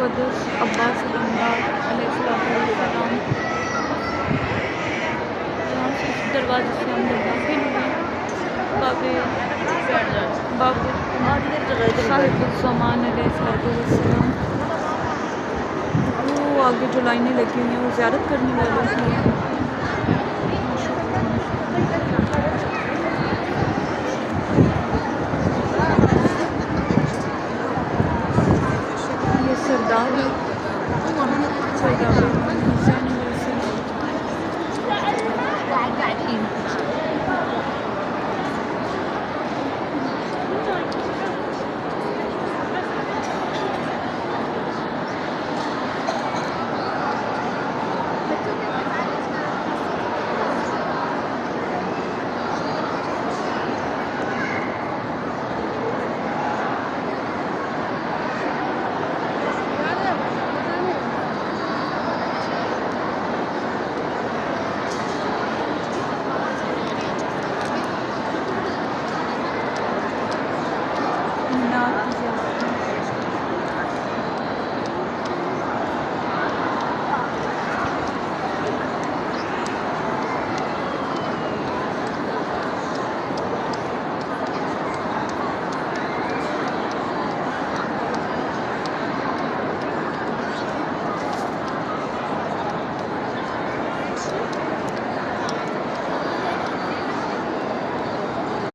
मुक़द्दस अब्बास इल्मदाद अलैहिस्सलाम। यहाँ से इस दरवाजे से हम लोग दाखिल हुए। बाबे साहिबुज़्ज़मान अलैहिस्सलाम। वो आगे जो लाइनें लगी हुई हैं वो ज़ियारत करने वालों की हैं। ये सरदार है, सरदार हुसैन